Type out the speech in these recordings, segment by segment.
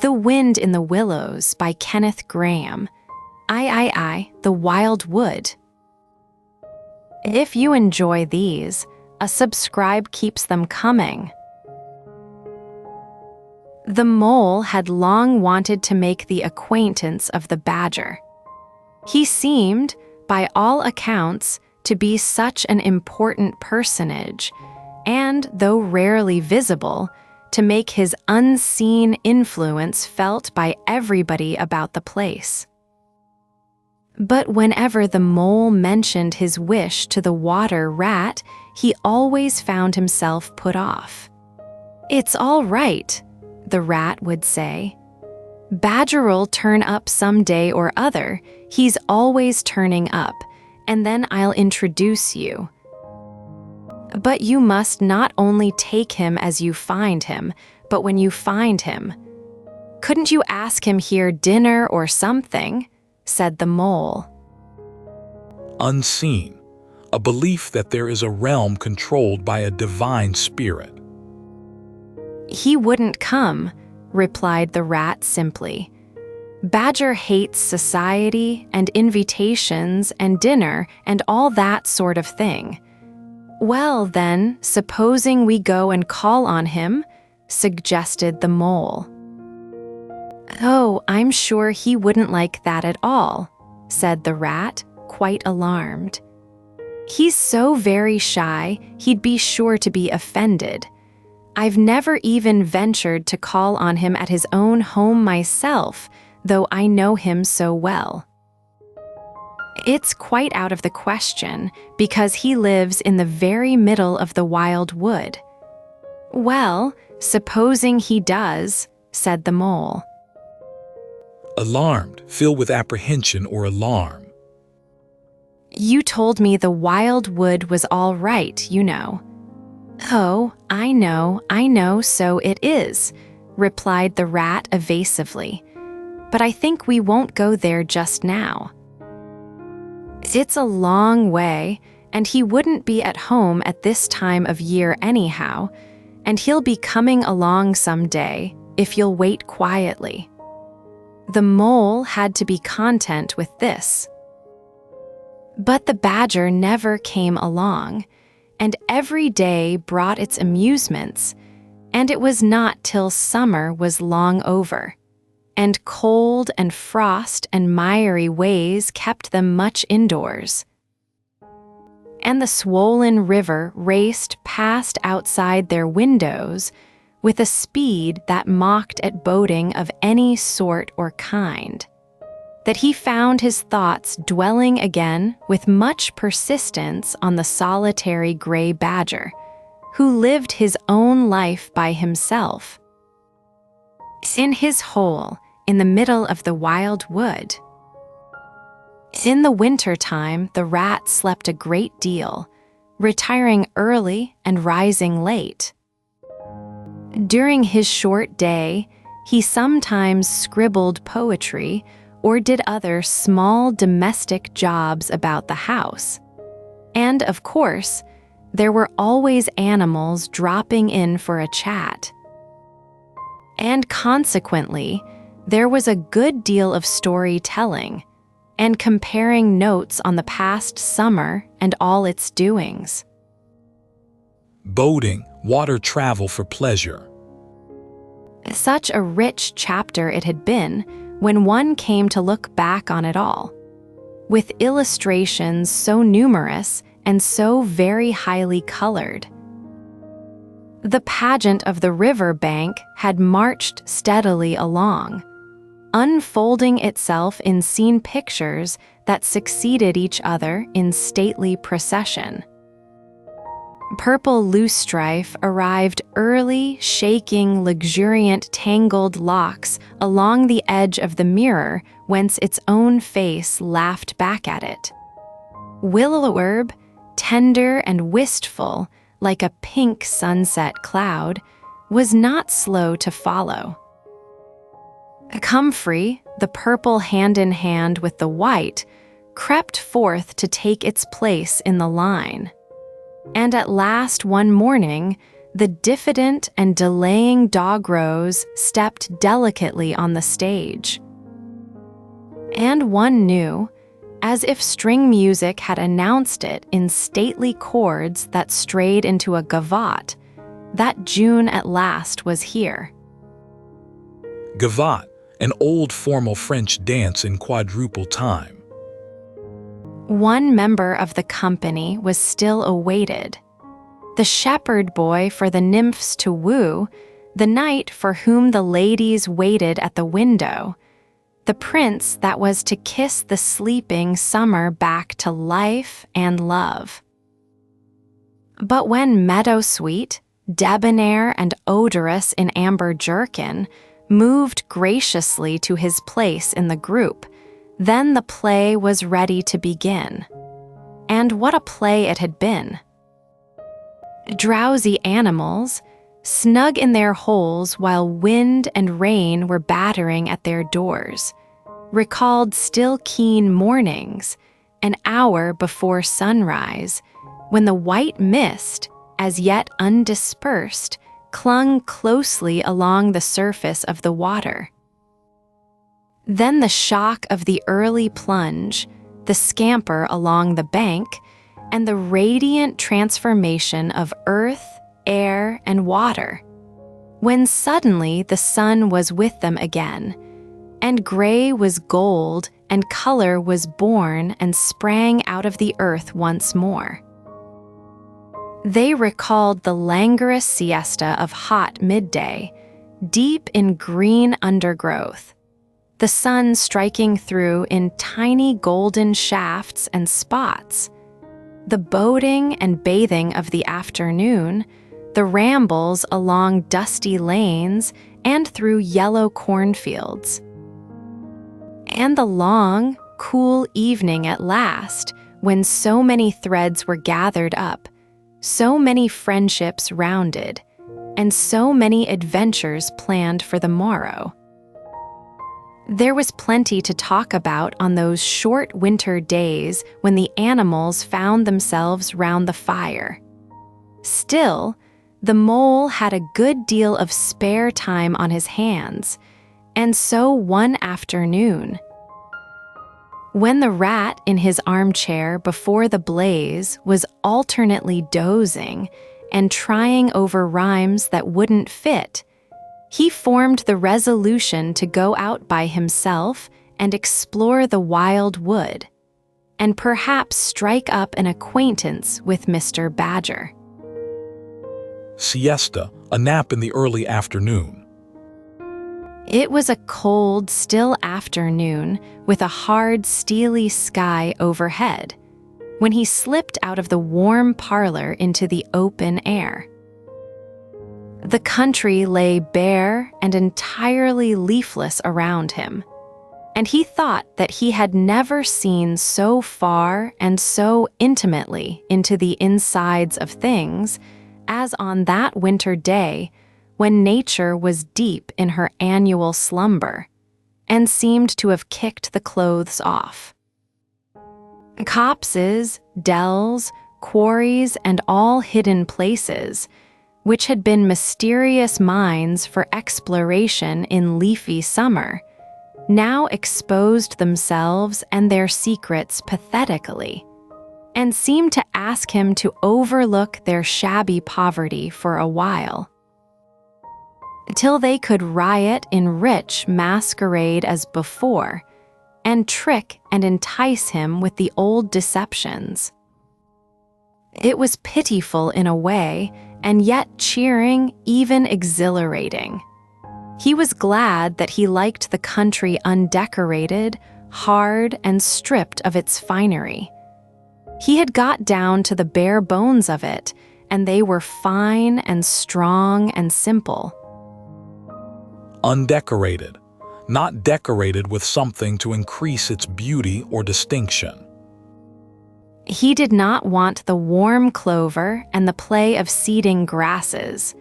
The Wind in the Willows by Kenneth Grahame. The Wild Wood. If you enjoy these, a subscribe keeps them coming. The mole had long wanted to make the acquaintance of the badger. He seemed, by all accounts, to be such an important personage, and, though rarely visible, to make his unseen influence felt by everybody about the place. But whenever the mole mentioned his wish to the water rat, he always found himself put off. "It's all right," the rat would say. "Badger'll turn up some day or other. He's always turning up, and then I'll introduce you. But you must not only take him as you find him, but when you find him. Couldn't you ask him here dinner or something?" said the mole. Unseen, a belief that there is a realm controlled by a divine spirit. "He wouldn't come," replied the rat simply. "Badger hates society and invitations and dinner and all that sort of thing." "Well, then, supposing we go and call on him?" suggested the mole. "Oh, I'm sure he wouldn't like that at all," said the rat, quite alarmed. "He's so very shy, he'd be sure to be offended. I've never even ventured to call on him at his own home myself, though I know him so well. It's quite out of the question, because he lives in the very middle of the wild wood." "Well, supposing he does," said the mole. Alarmed, filled with apprehension or alarm. "You told me the wild wood was all right, you know." "Oh, I know, so it is," replied the rat evasively. "But I think we won't go there just now. It's a long way, and he wouldn't be at home at this time of year anyhow, and he'll be coming along some day, if you'll wait quietly." The mole had to be content with this. But the badger never came along, and every day brought its amusements, and it was not till summer was long over, and cold and frost and miry ways kept them much indoors. And the swollen river raced past outside their windows with a speed that mocked at boating of any sort or kind, that he found his thoughts dwelling again with much persistence on the solitary gray badger, who lived his own life by himself, in his hole in the middle of the wild wood. In the winter time, the rat slept a great deal, retiring early and rising late. During his short day, he sometimes scribbled poetry or did other small domestic jobs about the house. And, of course, there were always animals dropping in for a chat. And consequently, there was a good deal of storytelling and comparing notes on the past summer and all its doings. Boating, water travel for pleasure. Such a rich chapter it had been when one came to look back on it all, with illustrations so numerous and so very highly colored. The pageant of the river bank had marched steadily along, unfolding itself in scene pictures that succeeded each other in stately procession. Purple loosestrife arrived early, shaking luxuriant tangled locks along the edge of the mirror whence its own face laughed back at it. Willow-herb, tender and wistful, like a pink sunset cloud, was not slow to follow. Comfrey, the purple hand in hand with the white, crept forth to take its place in the line. And at last one morning, the diffident and delaying dog-rose stepped delicately on the stage. And one knew, as if string music had announced it in stately chords that strayed into a gavotte, that June at last was here. Gavotte, an old formal French dance in quadruple time. One member of the company was still awaited. The shepherd boy for the nymphs to woo, the knight for whom the ladies waited at the window, the prince that was to kiss the sleeping summer back to life and love. But when meadowsweet, debonair and odorous in amber jerkin, moved graciously to his place in the group, then the play was ready to begin. And what a play it had been! Drowsy animals, snug in their holes while wind and rain were battering at their doors, recalled still keen mornings, an hour before sunrise, when the white mist, as yet undispersed, clung closely along the surface of the water. Then the shock of the early plunge, the scamper along the bank, and the radiant transformation of earth, air, and water, when suddenly the sun was with them again, and gray was gold, and color was born and sprang out of the earth once more. They recalled the languorous siesta of hot midday, deep in green undergrowth, the sun striking through in tiny golden shafts and spots, the boating and bathing of the afternoon, the rambles along dusty lanes and through yellow cornfields, and the long, cool evening at last, when so many threads were gathered up, so many friendships rounded, and so many adventures planned for the morrow. There was plenty to talk about on those short winter days when the animals found themselves round the fire. Still, the mole had a good deal of spare time on his hands, and so one afternoon, when the rat in his armchair before the blaze was alternately dozing and trying over rhymes that wouldn't fit, he formed the resolution to go out by himself and explore the wild wood, and perhaps strike up an acquaintance with Mr. Badger. Siesta, a nap in the early afternoon. It was a cold, still afternoon with a hard, steely sky overhead when he slipped out of the warm parlor into the open air. The country lay bare and entirely leafless around him, and he thought that he had never seen so far and so intimately into the insides of things as on that winter day when nature was deep in her annual slumber and seemed to have kicked the clothes off. Copses, dells, quarries, and all hidden places, which had been mysterious mines for exploration in leafy summer, now exposed themselves and their secrets pathetically, and seemed to ask him to overlook their shabby poverty for a while, till they could riot in rich masquerade as before, and trick and entice him with the old deceptions. It was pitiful in a way, and yet cheering, even exhilarating. He was glad that he liked the country undecorated, hard, and stripped of its finery. He had got down to the bare bones of it, and they were fine and strong and simple. Undecorated, not decorated with something to increase its beauty or distinction. He did not want the warm clover and the play of seeding grasses,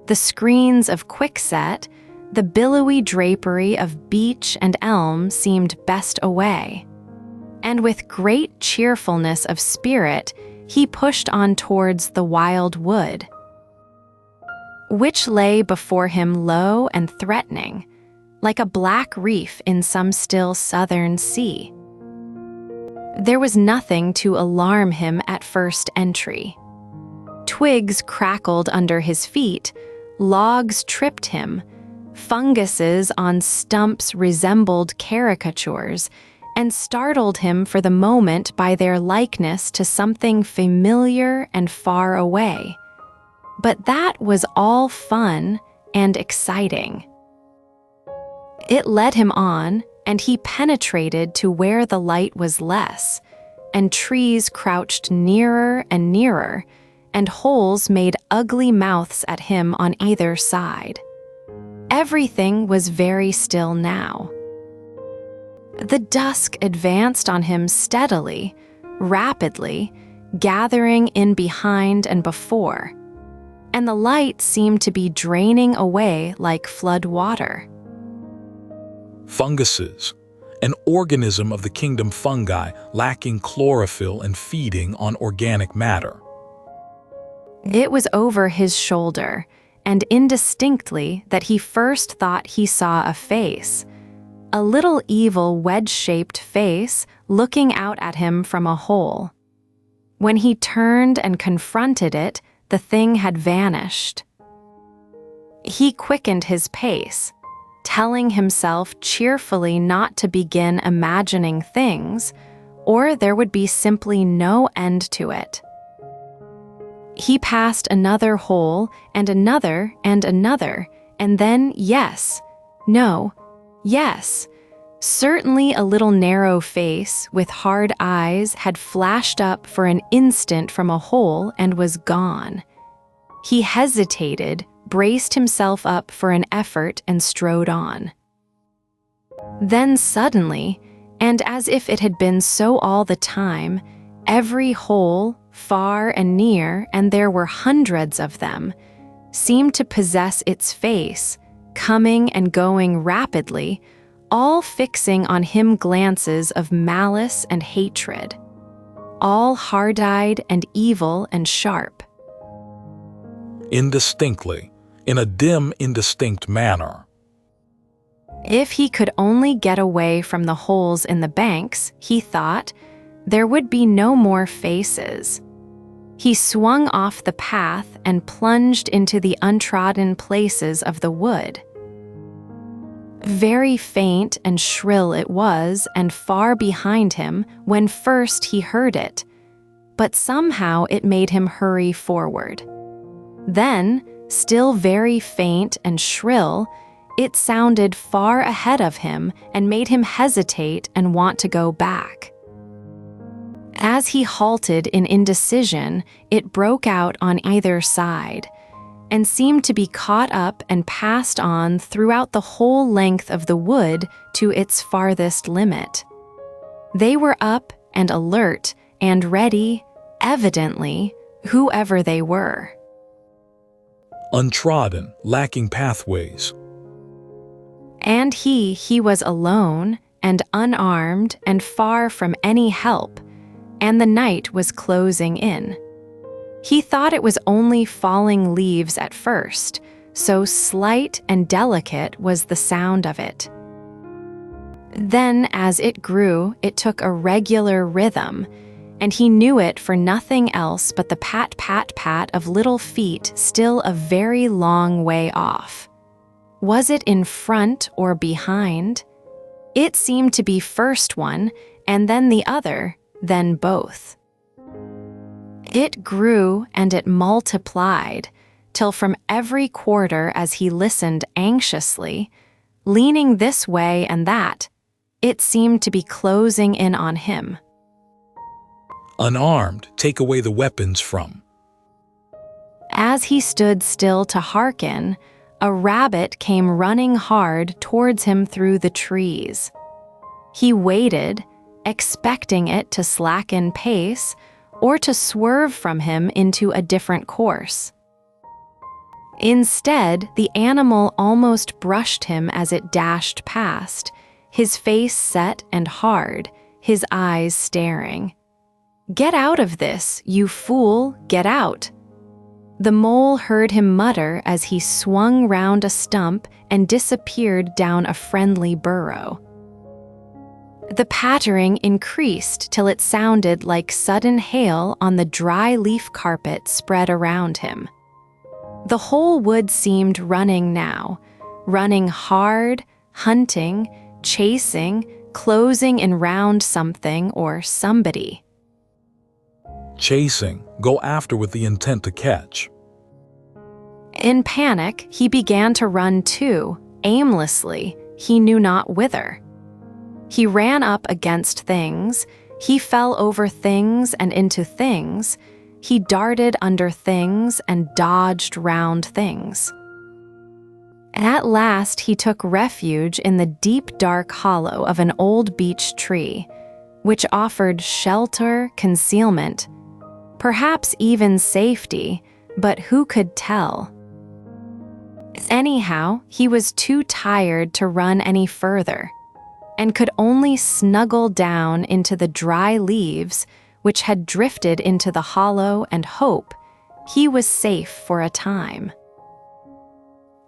the screens of quickset, the billowy drapery of beech and elm seemed best away. And with great cheerfulness of spirit, he pushed on towards the wild wood. which lay before him low and threatening, like a black reef in some still southern sea. There was nothing to alarm him at first entry. Twigs crackled under his feet, logs tripped him, funguses on stumps resembled caricatures, and startled him for the moment by their likeness to something familiar and far away. But that was all fun and exciting. It led him on, and he penetrated to where the light was less, and trees crouched nearer and nearer, and holes made ugly mouths at him on either side. Everything was very still now. The dusk advanced on him steadily, rapidly, gathering in behind and before, and the light seemed to be draining away like flood water. Funguses, an organism of the kingdom fungi lacking chlorophyll and feeding on organic matter. It was over his shoulder, and indistinctly that he first thought he saw a face, a little evil wedge-shaped face looking out at him from a hole. When he turned and confronted it, the thing had vanished. He quickened his pace, telling himself cheerfully not to begin imagining things, or there would be simply no end to it. He passed another hole and another and another, and then yes, no, yes. Certainly a little narrow face with hard eyes had flashed up for an instant from a hole and was gone. He hesitated, braced himself up for an effort, and strode on. Then suddenly, and as if it had been so all the time, every hole, far and near, and there were hundreds of them, seemed to possess its face, coming and going rapidly, all fixing on him glances of malice and hatred, all hard-eyed and evil and sharp. Indistinctly, in a dim, indistinct manner. If he could only get away from the holes in the banks, he thought, there would be no more faces. He swung off the path and plunged into the untrodden places of the wood. Very faint and shrill it was, and far behind him when first he heard it, but somehow it made him hurry forward. Then, still very faint and shrill, it sounded far ahead of him and made him hesitate and want to go back. As he halted in indecision, it broke out on either side, and seemed to be caught up and passed on throughout the whole length of the wood to its farthest limit. They were up and alert and ready, evidently, whoever they were. Untrodden, lacking pathways. And he was alone and unarmed and far from any help, and the night was closing in. He thought it was only falling leaves at first, so slight and delicate was the sound of it. Then, as it grew, it took a regular rhythm, and he knew it for nothing else but the pat, pat, pat of little feet still a very long way off. Was it in front or behind? It seemed to be first one, and then the other, then both. It grew and it multiplied, till from every quarter as he listened anxiously, leaning this way and that, it seemed to be closing in on him. Unarmed, take away the weapons from. As he stood still to hearken, a rabbit came running hard towards him through the trees. He waited, expecting it to slacken pace or to swerve from him into a different course. Instead, the animal almost brushed him as it dashed past, his face set and hard, his eyes staring. "Get out of this, you fool, get out!" The mole heard him mutter as he swung round a stump and disappeared down a friendly burrow. The pattering increased till it sounded like sudden hail on the dry leaf carpet spread around him. The whole wood seemed running now, running hard, hunting, chasing, closing in round something or somebody. Chasing, go after with the intent to catch. In panic, he began to run too, aimlessly, he knew not whither. He ran up against things, he fell over things and into things, he darted under things and dodged round things. At last he took refuge in the deep dark hollow of an old beech tree, which offered shelter, concealment, perhaps even safety, but who could tell? Anyhow, he was too tired to run any further, and could only snuggle down into the dry leaves which had drifted into the hollow and hope he was safe for a time.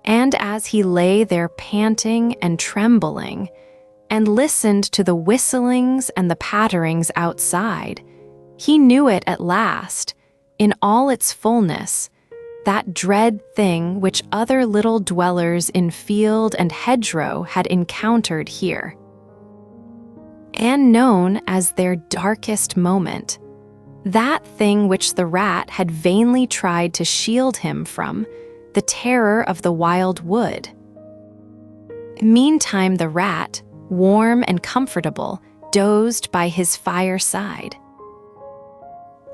And as he lay there panting and trembling, and listened to the whistlings and the patterings outside, he knew it at last, in all its fullness, that dread thing which other little dwellers in field and hedgerow had encountered here, and known as their darkest moment, that thing which the rat had vainly tried to shield him from, the terror of the wild wood. Meantime the rat, warm and comfortable, dozed by his fireside.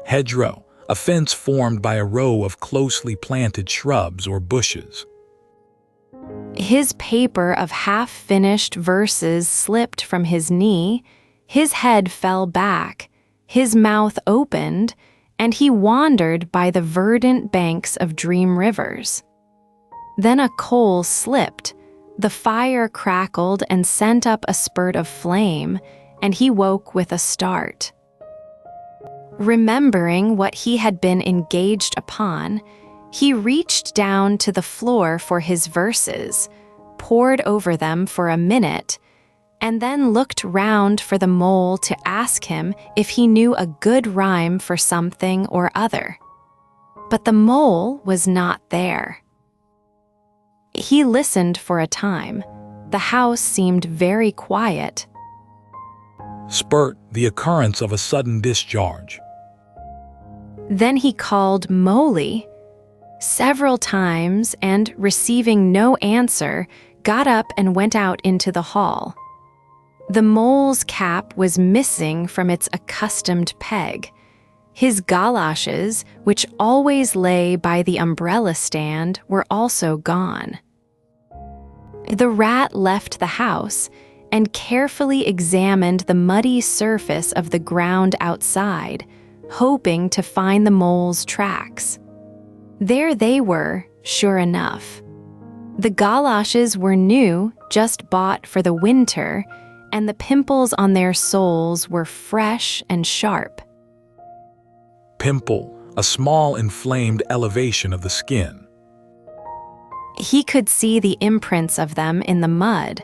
Hedgerow, a fence formed by a row of closely planted shrubs or bushes. His paper of half-finished verses slipped from his knee, his head fell back, his mouth opened, and he wandered by the verdant banks of dream rivers. Then a coal slipped, the fire crackled and sent up a spurt of flame, and he woke with a start. Remembering what he had been engaged upon, he reached down to the floor for his verses, pored over them for a minute, and then looked round for the mole to ask him if he knew a good rhyme for something or other. But the mole was not there. He listened for a time. The house seemed very quiet. Spurt, the occurrence of a sudden discharge. Then he called Molly several times and, receiving no answer, got up and went out into the hall. The mole's cap was missing from its accustomed peg. His galoshes, which always lay by the umbrella stand, were also gone. The rat left the house and carefully examined the muddy surface of the ground outside, hoping to find the mole's tracks. There they were, sure enough. The galoshes were new, just bought for the winter, and the pimples on their soles were fresh and sharp. Pimple, a small inflamed elevation of the skin. He could see the imprints of them in the mud,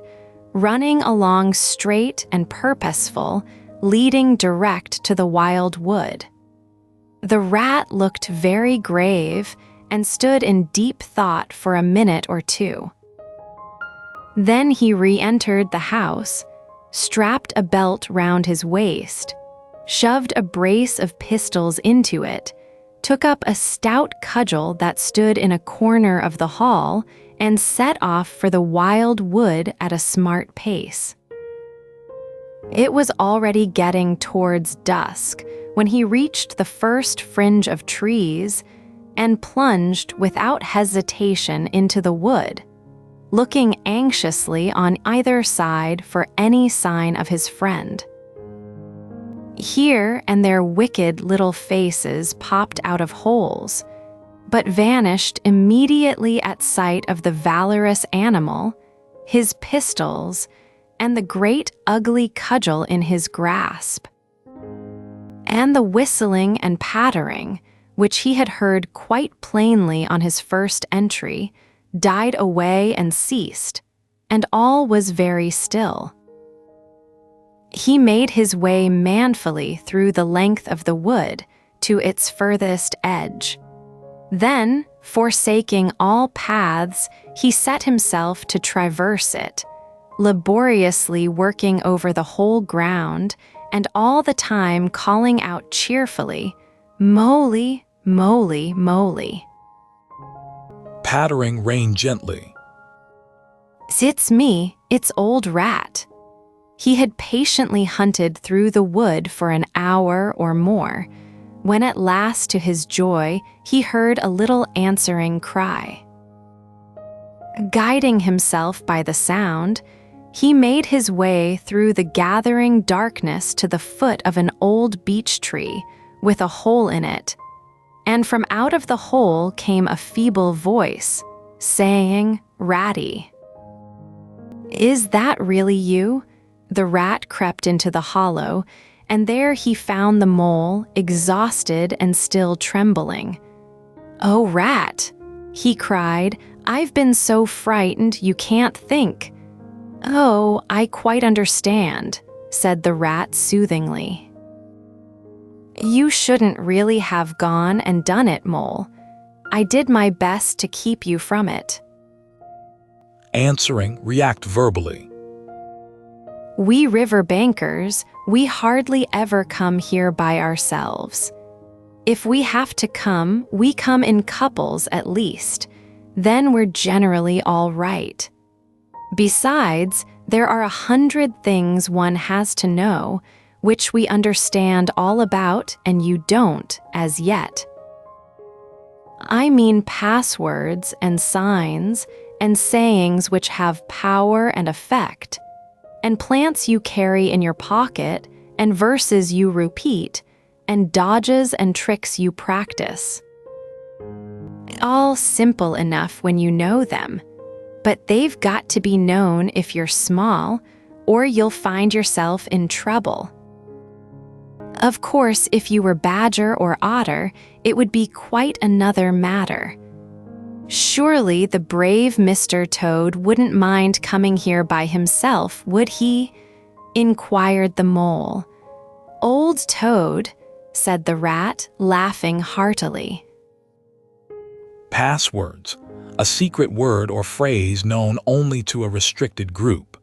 running along straight and purposeful, leading direct to the wild wood. The rat looked very grave and stood in deep thought for a minute or two. Then he re-entered the house, strapped a belt round his waist, shoved a brace of pistols into it, took up a stout cudgel that stood in a corner of the hall, and set off for the wild wood at a smart pace. It was already getting towards dusk when he reached the first fringe of trees and plunged without hesitation into the wood, looking anxiously on either side for any sign of his friend. Here and there wicked little faces popped out of holes, but vanished immediately at sight of the valorous animal, his pistols, and the great ugly cudgel in his grasp. And the whistling and pattering, which he had heard quite plainly on his first entry, died away and ceased, and all was very still. He made his way manfully through the length of the wood to its furthest edge. Then, forsaking all paths, he set himself to traverse it, laboriously working over the whole ground, and all the time calling out cheerfully, "Moly, moly, moly." Pattering rain gently. "It's me, it's old Rat." He had patiently hunted through the wood for an hour or more, when at last, to his joy, he heard a little answering cry. Guiding himself by the sound, he made his way through the gathering darkness to the foot of an old beech tree with a hole in it, and from out of the hole came a feeble voice, saying, "Ratty." "Is that really you?" The rat crept into the hollow, and there he found the mole, exhausted and still trembling. "Oh, Rat," he cried, "I've been so frightened you can't think." "Oh, I quite understand," said the rat soothingly. "You shouldn't really have gone and done it, Mole. I did my best to keep you from it." Answering, react verbally. "We river bankers, we hardly ever come here by ourselves. If we have to come, we come in couples at least. Then we're generally all right. Besides, there are 100 things one has to know, which we understand all about and you don't as yet. I mean passwords and signs and sayings which have power and effect, and plants you carry in your pocket, and verses you repeat, and dodges and tricks you practice. All simple enough when you know them, but they've got to be known if you're small, or you'll find yourself in trouble. Of course, if you were badger or otter, it would be quite another matter. Surely the brave Mr. Toad wouldn't mind coming here by himself, would he?" inquired the mole. "Old Toad," said the rat, laughing heartily. Passwords, a secret word or phrase known only to a restricted group.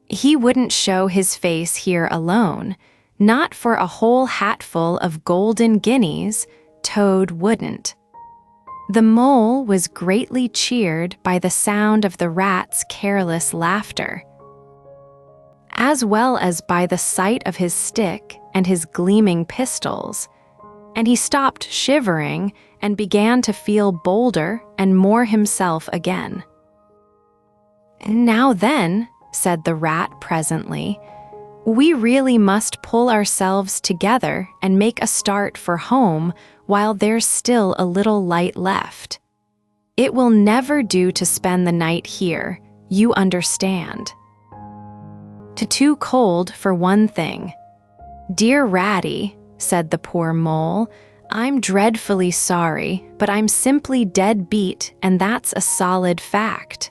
"He wouldn't show his face here alone. Not for a whole hatful of golden guineas, Toad wouldn't." The mole was greatly cheered by the sound of the rat's careless laughter, as well as by the sight of his stick and his gleaming pistols, and he stopped shivering and began to feel bolder and more himself again. "Now then," said the rat presently, "we really must pull ourselves together and make a start for home while there's still a little light left. It will never do to spend the night here, you understand. Too cold for one thing. Dear Ratty," said the poor mole, "I'm dreadfully sorry, but I'm simply dead beat, and that's a solid fact.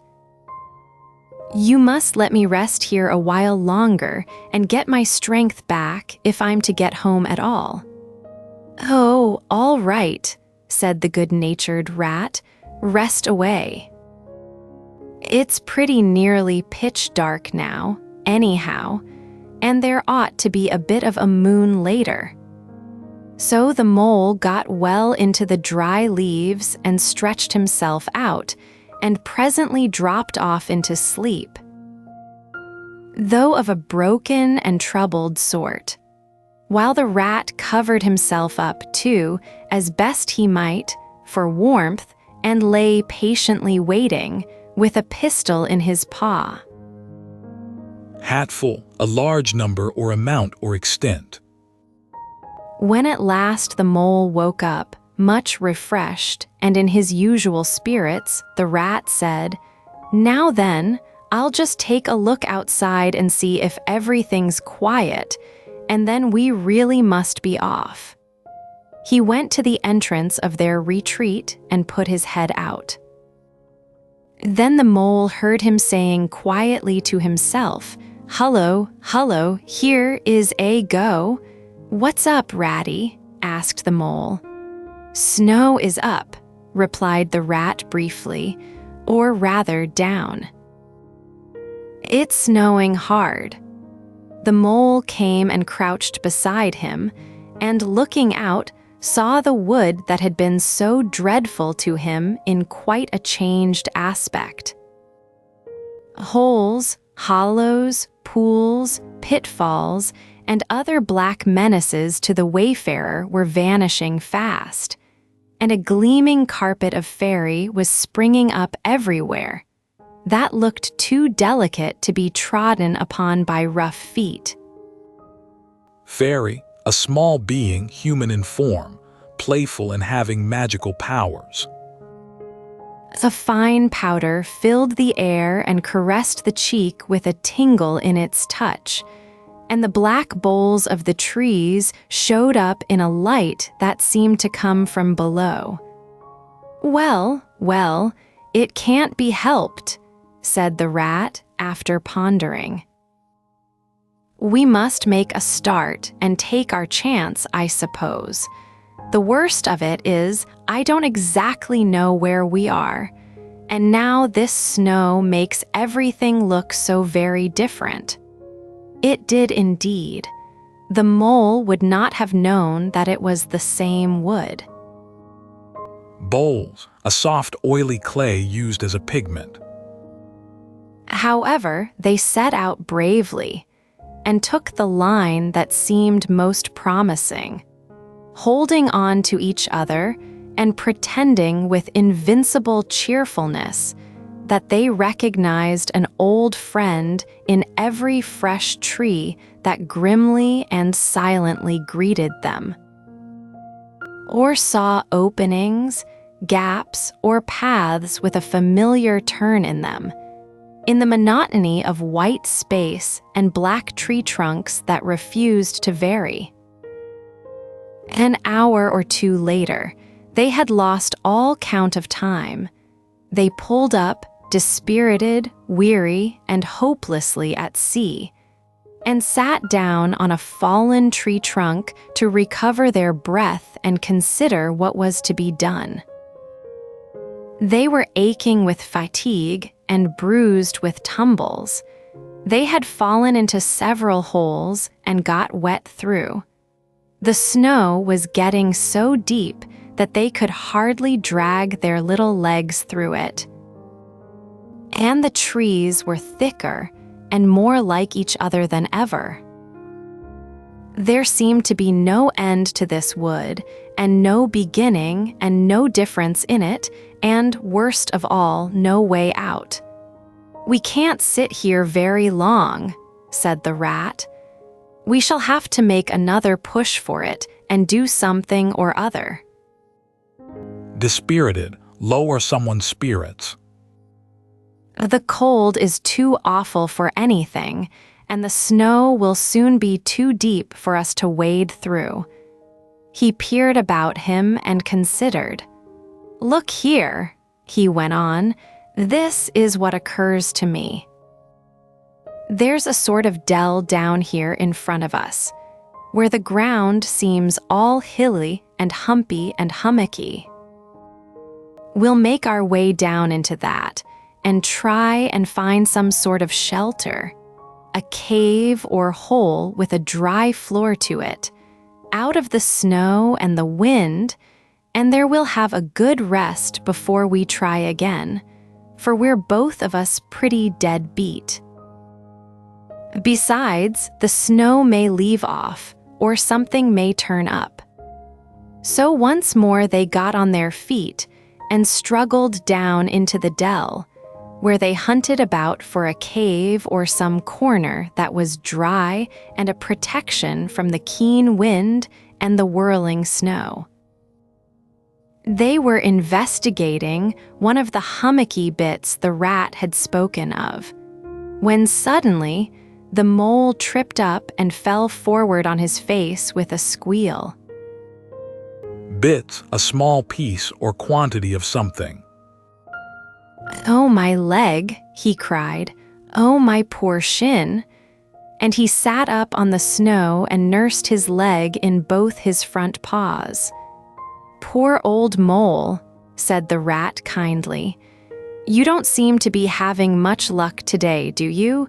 You must let me rest here a while longer and get my strength back if I'm to get home at all." "Oh, all right," said the good-natured rat. "Rest away. It's pretty nearly pitch dark now, anyhow, and there ought to be a bit of a moon later." So the mole got well into the dry leaves and stretched himself out, and presently dropped off into sleep, though of a broken and troubled sort, while the rat covered himself up, too, as best he might, for warmth, and lay patiently waiting, with a pistol in his paw. Hatful, a large number or amount or extent. When at last the mole woke up, much refreshed, and in his usual spirits, the rat said, "Now then, I'll just take a look outside and see if everything's quiet, and then we really must be off." He went to the entrance of their retreat and put his head out. Then the mole heard him saying quietly to himself, "Hullo, hullo, here is a go." "What's up, Ratty?" asked the mole. "Snow is up," replied the rat briefly, "or rather down." "It's snowing hard." The mole came and crouched beside him, and looking out, saw the wood that had been so dreadful to him in quite a changed aspect. Holes, hollows, pools, pitfalls, and other black menaces to the wayfarer were vanishing fast, and a gleaming carpet of fairy was springing up everywhere that looked too delicate to be trodden upon by rough feet. Fairy, a small being human in form, playful and having magical powers. The fine powder filled the air and caressed the cheek with a tingle in its touch, and the black boles of the trees showed up in a light that seemed to come from below. "Well, well, it can't be helped," said the rat after pondering. "We must make a start and take our chance, I suppose. The worst of it is I don't exactly know where we are, and now this snow makes everything look so very different." It did indeed. The mole would not have known that it was the same wood. Bowls, a soft oily clay used as a pigment. However, they set out bravely and took the line that seemed most promising, holding on to each other and pretending with invincible cheerfulness that they recognized an old friend in every fresh tree that grimly and silently greeted them, or saw openings, gaps, or paths with a familiar turn in them, in the monotony of white space and black tree trunks that refused to vary. An hour or two later, they had lost all count of time. They pulled up, dispirited, weary, and hopelessly at sea, and sat down on a fallen tree trunk to recover their breath and consider what was to be done. They were aching with fatigue and bruised with tumbles. They had fallen into several holes and got wet through. The snow was getting so deep that they could hardly drag their little legs through it. And the trees were thicker and more like each other than ever. There seemed to be no end to this wood, and no beginning and no difference in it, and worst of all, no way out. "We can't sit here very long," said the rat. "We shall have to make another push for it and do something or other." Dispirited, lower someone's spirits. "The cold is too awful for anything, and the snow will soon be too deep for us to wade through." He peered about him and considered. "Look here," he went on, "this is what occurs to me. There's a sort of dell down here in front of us, where the ground seems all hilly and humpy and hummocky. We'll make our way down into that and try and find some sort of shelter, a cave or hole with a dry floor to it, out of the snow and the wind, and there we'll have a good rest before we try again, for we're both of us pretty dead beat. Besides, the snow may leave off, or something may turn up." So once more they got on their feet and struggled down into the dell, where they hunted about for a cave or some corner that was dry and a protection from the keen wind and the whirling snow. They were investigating one of the hummocky bits the rat had spoken of, when suddenly the mole tripped up and fell forward on his face with a squeal. Bits, a small piece or quantity of something. "Oh, my leg," he cried. "Oh, my poor shin." And he sat up on the snow and nursed his leg in both his front paws. "Poor old mole," said the rat kindly. "You don't seem to be having much luck today, do you?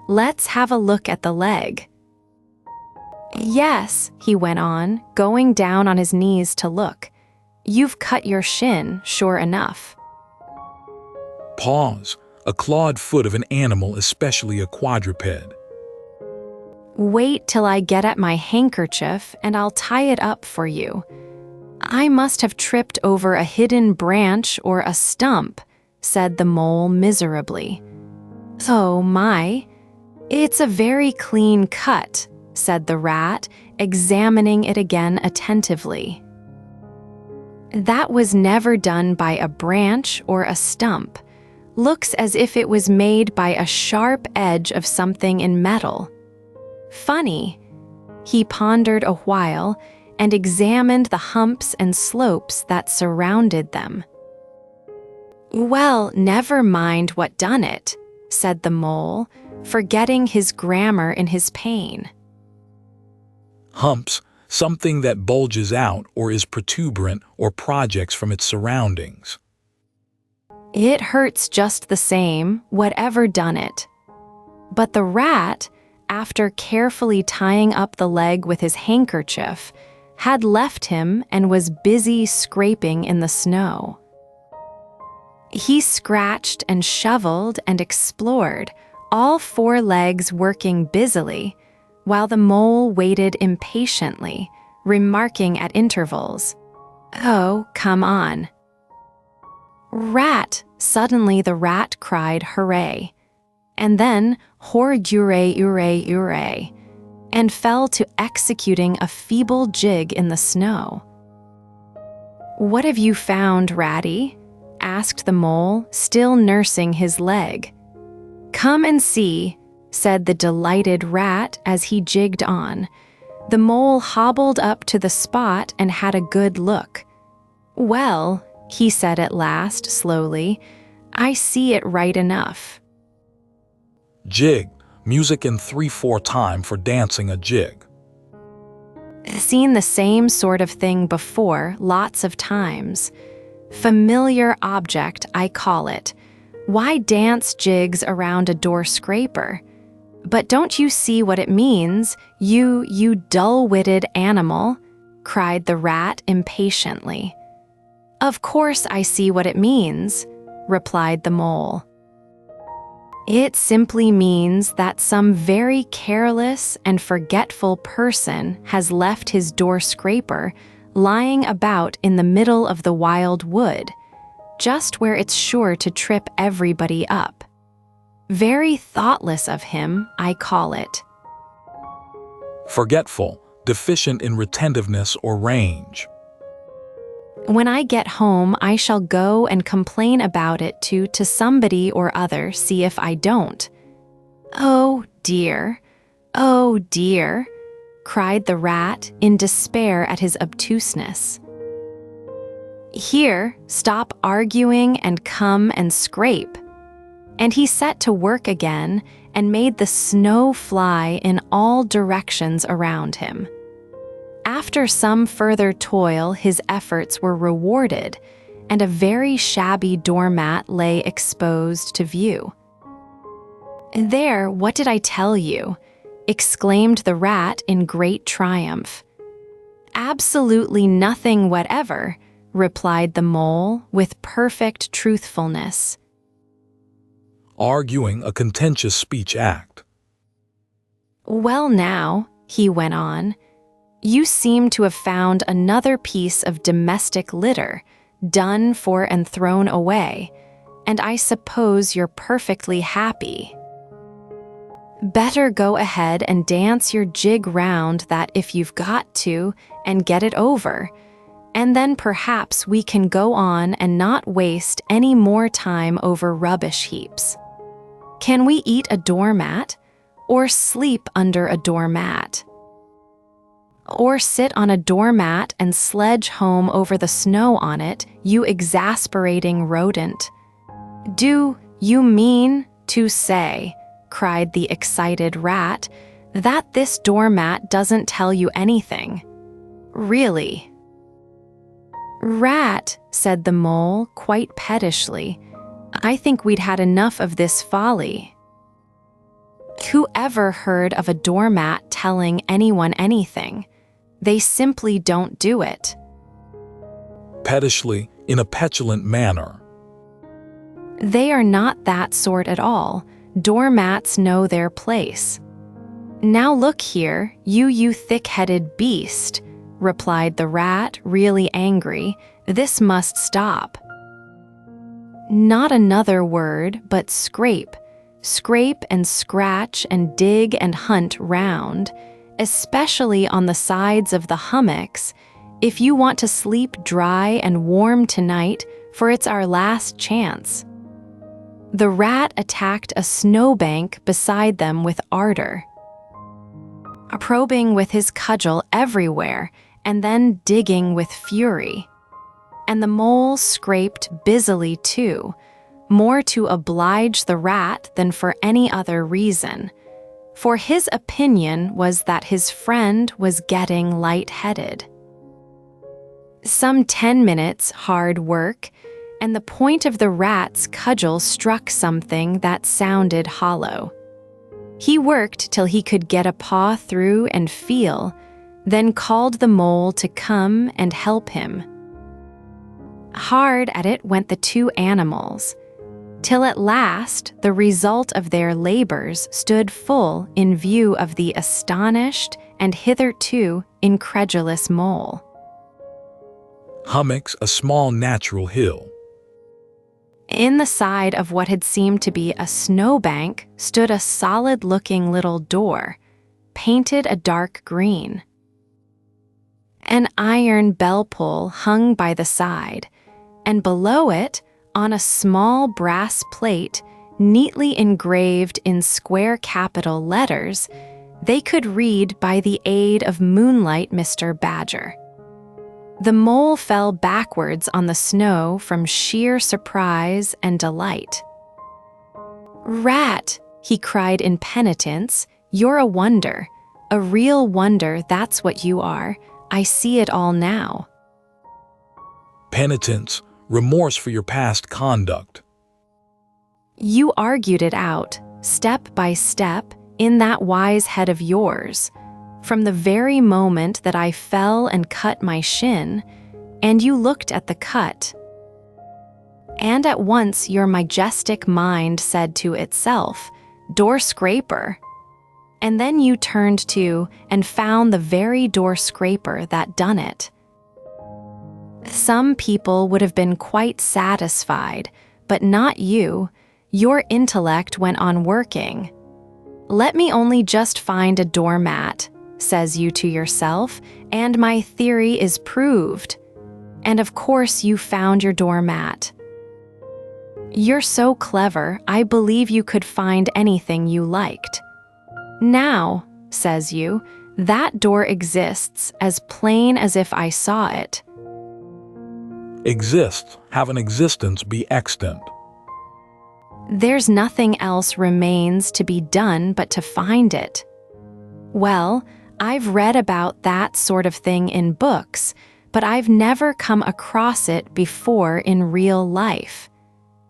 Let's have a look at the leg." "Yes," he went on, going down on his knees to look. "You've cut your shin, sure enough." Pause. A clawed foot of an animal, especially a quadruped. "Wait till I get at my handkerchief and I'll tie it up for you. I must have tripped over a hidden branch or a stump," said the mole miserably. "Oh my, it's a very clean cut," said the rat, examining it again attentively. "That was never done by a branch or a stump. Looks as if it was made by a sharp edge of something in metal. Funny." He pondered a while and examined the humps and slopes that surrounded them. "Well, never mind what done it," said the mole, forgetting his grammar in his pain. Humps, something that bulges out or is protuberant or projects from its surroundings. "It hurts just the same, whatever done it." But the rat, after carefully tying up the leg with his handkerchief, had left him and was busy scraping in the snow. He scratched and shoveled and explored, all four legs working busily, while the mole waited impatiently, remarking at intervals, "Oh, come on." "Rat!" Suddenly the rat cried hooray, and then hor-ure, ure, and fell to executing a feeble jig in the snow. "What have you found, Ratty?" asked the mole, still nursing his leg. "Come and see," said the delighted rat as he jigged on. The mole hobbled up to the spot and had a good look. "Well," he said at last, slowly, "I see it right enough." Jig, music in 3/4 time for dancing a jig. Seen the same sort of thing before, lots of times. Familiar object, I call it. Why dance jigs around a door scraper? But don't you see what it means, you dull-witted animal?" cried the rat impatiently. "Of course I see what it means," replied the mole. "It simply means that some very careless and forgetful person has left his door scraper lying about in the middle of the wild wood, just where it's sure to trip everybody up. Very thoughtless of him, I call it." Forgetful, deficient in retentiveness or range. "When I get home, I shall go and complain about it to somebody or other, see if I don't." "Oh dear, oh dear," cried the rat in despair at his obtuseness. "Here, stop arguing and come and scrape." And he set to work again and made the snow fly in all directions around him. After some further toil, his efforts were rewarded, and a very shabby doormat lay exposed to view. "There, what did I tell you?" exclaimed the rat in great triumph. "Absolutely nothing whatever," replied the mole with perfect truthfulness. Arguing, a contentious speech act. "Well now," he went on, "you seem to have found another piece of domestic litter, done for and thrown away, and I suppose you're perfectly happy. Better go ahead and dance your jig round that if you've got to, and get it over, and then perhaps we can go on and not waste any more time over rubbish heaps. Can we eat a doormat, or sleep under a doormat?" Or sit on a doormat and sledge home over the snow on it, you exasperating rodent. Do you mean to say, cried the excited rat, that this doormat doesn't tell you anything? Really? Rat, said the mole quite pettishly, I think we'd had enough of this folly. Who ever heard of a doormat telling anyone anything? They simply don't do it. Pettishly, in a petulant manner. They are not that sort at all. Doormats know their place. Now look here, you thick-headed beast, replied the rat, really angry. This must stop. Not another word, but scrape. Scrape and scratch and dig and hunt round, especially on the sides of the hummocks, if you want to sleep dry and warm tonight, for it's our last chance. The rat attacked a snowbank beside them with ardor, probing with his cudgel everywhere and then digging with fury. And the mole scraped busily too, more to oblige the rat than for any other reason, for his opinion was that his friend was getting light-headed. Some 10 minutes hard work, and the point of the rat's cudgel struck something that sounded hollow. He worked till he could get a paw through and feel, then called the mole to come and help him. Hard at it went the two animals, till at last the result of their labors stood full in view of the astonished and hitherto incredulous mole. Hummocks, a small natural hill. In the side of what had seemed to be a snowbank stood a solid-looking little door, painted a dark green. An iron bell pull hung by the side, and below it, on a small brass plate, neatly engraved in square capital letters, they could read by the aid of moonlight Mr. Badger. The mole fell backwards on the snow from sheer surprise and delight. Rat, he cried in penitence, you're a wonder, a real wonder, that's what you are. I see it all now. Penitence, remorse for your past conduct. You argued it out, step by step, in that wise head of yours, from the very moment that I fell and cut my shin, and you looked at the cut. And at once your majestic mind said to itself, door scraper. And then you turned to and found the very door scraper that done it. Some people would have been quite satisfied, but not you. Your intellect went on working. Let me only just find a doormat, says you to yourself, and my theory is proved. And of course you found your doormat. You're so clever, I believe you could find anything you liked. Now, says you, that door exists as plain as if I saw it. Exist, have an existence, be extant. There's nothing else remains to be done but to find it. Well, I've read about that sort of thing in books, but I've never come across it before in real life.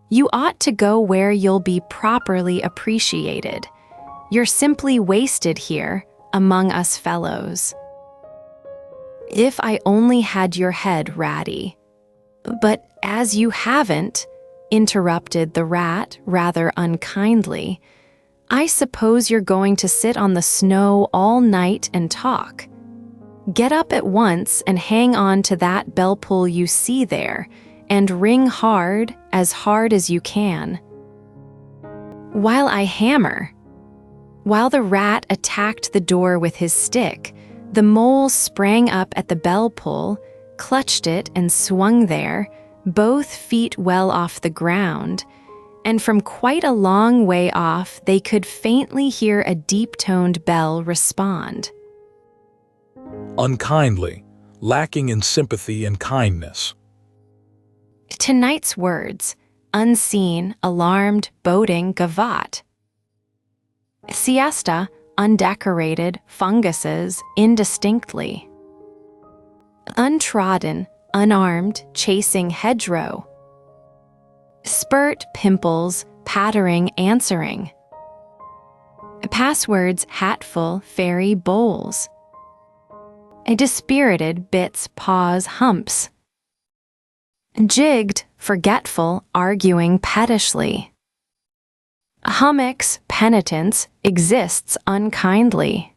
You ought to go where you'll be properly appreciated. You're simply wasted here, among us fellows. If I only had your head, Ratty. But as you haven't, interrupted the rat rather unkindly, I suppose you're going to sit on the snow all night and talk. Get up at once and hang on to that bell pull you see there, and ring hard as you can. While I hammer. While the rat attacked the door with his stick, the mole sprang up at the bell pull, clutched it and swung there, both feet well off the ground, and from quite a long way off they could faintly hear a deep-toned bell respond. Unkindly, lacking in sympathy and kindness. Tonight's words: unseen, alarmed, boding, gavotte. Siesta: undecorated, funguses, indistinctly. Untrodden, unarmed, chasing hedgerow. Spurt, pimples, pattering, answering. Passwords: hatful, fairy, bowls. Dispirited, bits, paws, humps. Jigged, forgetful, arguing pettishly. Hummocks, penitence, exists unkindly.